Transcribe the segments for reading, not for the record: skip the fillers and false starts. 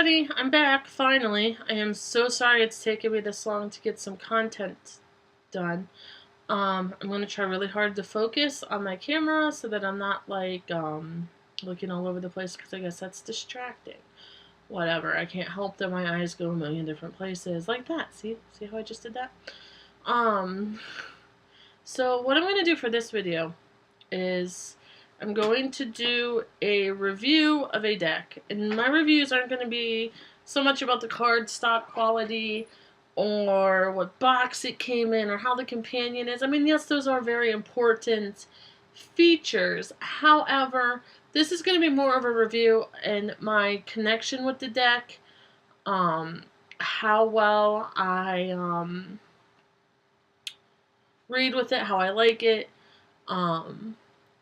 everybody, I'm back, finally. I am so sorry it's taken me this long to get some content done. I'm going to try really hard to focus on my camera so that I'm not, looking all over the place, because I guess that's distracting. Whatever, I can't help that my eyes go a million different places, like that. See how I just did that? So what I'm going to do for this video is I'm going to do a review of a deck, and my reviews aren't going to be so much about the card stock quality or what box it came in or how the companion is. I mean, yes, those are very important features. However, this is going to be more of a review and my connection with the deck, how well I read with it, how I like it,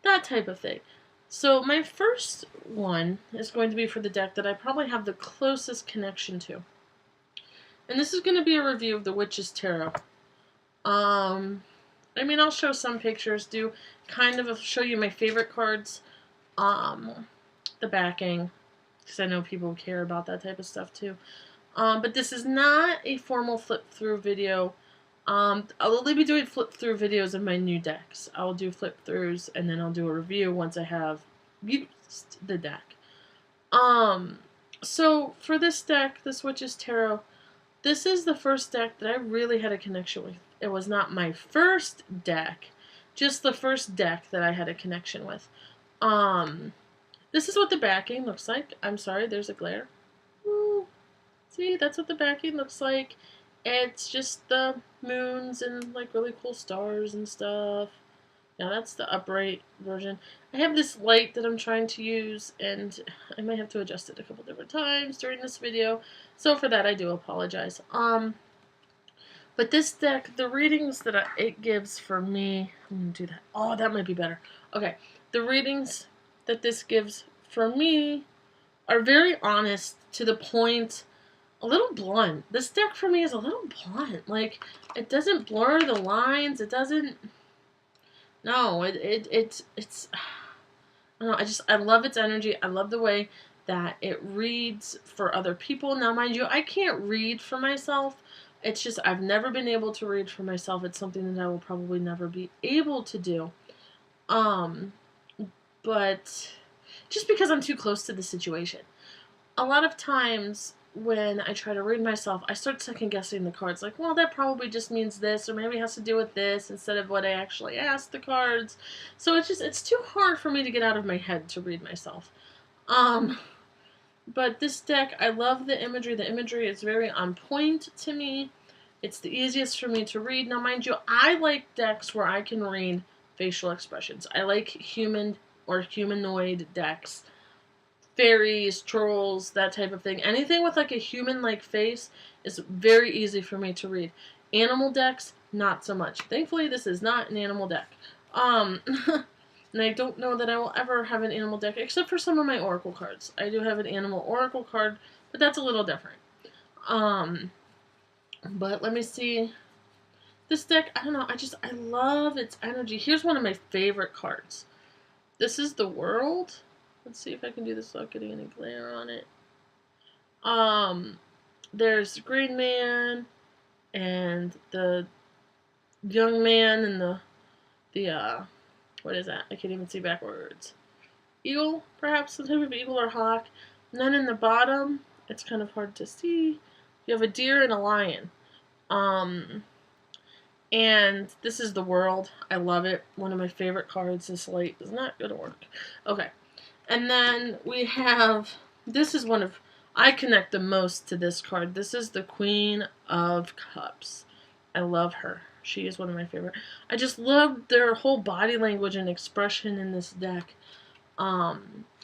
that type of thing. So my first one is going to be for the deck that I probably have the closest connection to. And this is going to be a review of the Witch's Tarot. I mean, I'll show some pictures, do kind of show you my favorite cards, the backing, because I know people care about that type of stuff too. But this is not a formal flip-through video. I'll only be doing flip-through videos of my new decks. I'll do flip-throughs, and then I'll do a review once I have used the deck. So for this deck, this Witch's Tarot, this is the first deck that I really had a connection with. It was not my first deck, just the first deck that I had a connection with. This is what the backing looks like. I'm sorry, there's a glare. Ooh. See, that's what the backing looks like. It's just the moons and like really cool stars and stuff. Now that's the upright version. I have this light that I'm trying to use, and I might have to adjust it a couple different times during this video. So for that I do apologize. But this deck, the readings that it gives for me, I'm gonna do that. Oh, that might be better. Okay, the readings that this gives for me are very honest, to the point, a little blunt. This deck for me is a little blunt. Like, it doesn't blur the lines. It doesn't. No, it's. I don't know. I love its energy. I love the way that it reads for other people. Now, mind you, I can't read for myself. It's just I've never been able to read for myself. It's something that I will probably never be able to do. But just because I'm too close to the situation. A lot of times when I try to read myself, I start second guessing the cards. Like, well, that probably just means this, or maybe it has to do with this instead of what I actually asked the cards. So it's too hard for me to get out of my head to read myself. But this deck, I love the imagery. The imagery is very on point to me. It's the easiest for me to read. Now, mind you, I like decks where I can read facial expressions. I like human or humanoid decks. Fairies, trolls, that type of thing. Anything with like a human-like face is very easy for me to read. Animal decks, not so much. Thankfully, this is not an animal deck. And I don't know that I will ever have an animal deck, except for some of my oracle cards. I do have an animal oracle card, but that's a little different. But let me see. This deck, I don't know, I love its energy. Here's one of my favorite cards. This is the World. Let's see if I can do this without getting any glare on it. There's the Green Man and the young man and the what is that? I can't even see backwards. Eagle, perhaps, some type of eagle or hawk. And then in the bottom, it's kind of hard to see. You have a deer and a lion. And this is the World. I love it. One of my favorite cards. This light is not going to work. Okay. And then we have, this is one of, I connect the most to this card. This is the Queen of Cups. I love her. She is one of my favorite. I just love their whole body language and expression in this deck.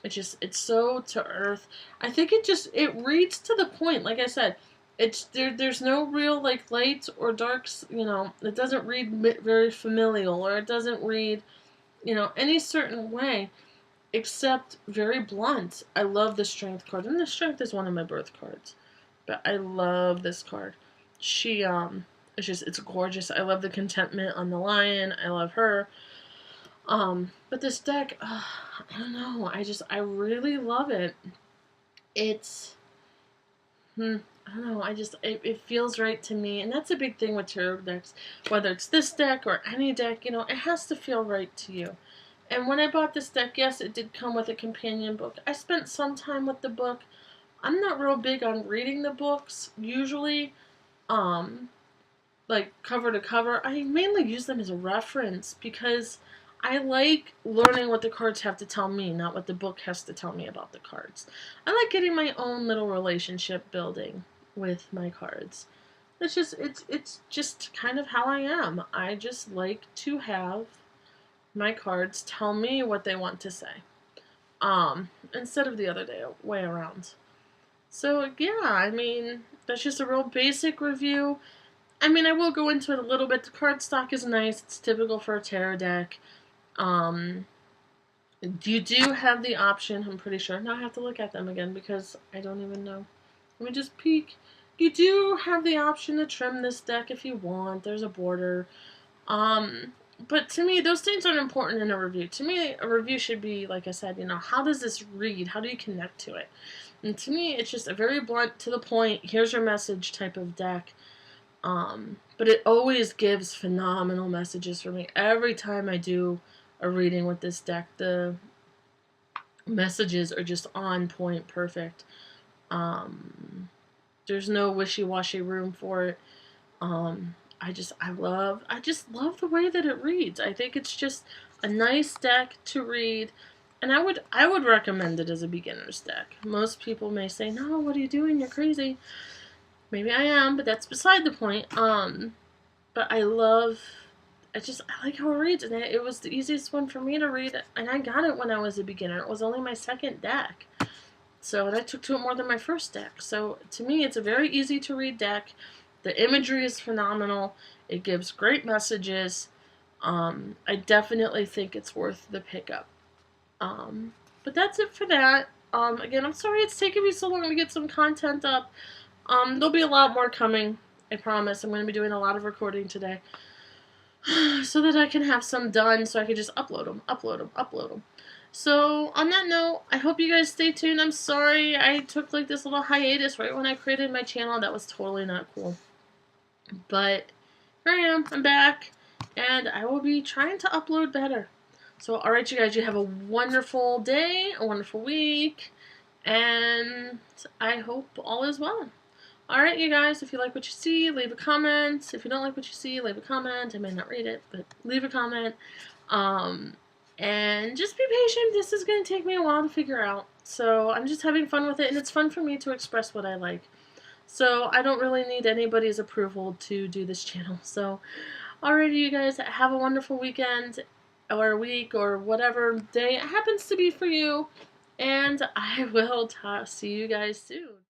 It's so to earth. I think it reads to the point. Like I said, there's no real like lights or darks, it doesn't read very familial, or it doesn't read, any certain way. Except very blunt. I love the Strength card, and the Strength is one of my birth cards. But I love this card. She, it's gorgeous. I love the Contentment on the lion. I love her. But this deck, I don't know. I really love it. It's I don't know. It feels right to me, and that's a big thing with tarot decks. Whether it's this deck or any deck, it has to feel right to you. And when I bought this deck, yes, it did come with a companion book. I spent some time with the book. I'm not real big on reading the books usually, um, like cover to cover. I mainly use them as a reference because I like learning what the cards have to tell me, not what the book has to tell me about the cards. I like getting my own little relationship building with my cards. It's just kind of how I am. I just like to have my cards tell me what they want to say. Instead of the other way around. So yeah, I mean, that's just a real basic review. I mean, I will go into it a little bit. The card stock is nice. It's typical for a tarot deck. Um, you do have the option, I'm pretty sure. Now I have to look at them again because I don't even know. Let me just peek. You do have the option to trim this deck if you want. There's a border. But to me, those things aren't important in a review. To me, a review should be, like I said, how does this read? How do you connect to it? And to me, it's just a very blunt, to the point, here's your message type of deck. But it always gives phenomenal messages for me. Every time I do a reading with this deck, the messages are just on point, perfect. There's no wishy-washy room for it. I just love the way that it reads. I think it's just a nice deck to read, and I would recommend it as a beginner's deck. Most people may say, "No, what are you doing? You're crazy." Maybe I am, but that's beside the point. But I like how it reads, and it was the easiest one for me to read, and I got it when I was a beginner. It was only my second deck. So, and I took to it more than my first deck. So, to me, it's a very easy to read deck. The imagery is phenomenal. It gives great messages. I definitely think it's worth the pickup. But that's it for that. Again, I'm sorry it's taking me so long to get some content up. There'll be a lot more coming. I promise. I'm going to be doing a lot of recording today. So that I can have some done so I can just upload them. So, on that note, I hope you guys stay tuned. I'm sorry I took like this little hiatus right when I created my channel. That was totally not cool. But here I am. I'm back. And I will be trying to upload better. So, alright, you guys, you have a wonderful day, a wonderful week. And I hope all is well. Alright, you guys, if you like what you see, leave a comment. If you don't like what you see, leave a comment. I may not read it, but leave a comment. And just be patient. This is going to take me a while to figure out. So I'm just having fun with it, and it's fun for me to express what I like. So I don't really need anybody's approval to do this channel. So, alrighty, you guys, have a wonderful weekend, or week, or whatever day it happens to be for you. And I will see you guys soon.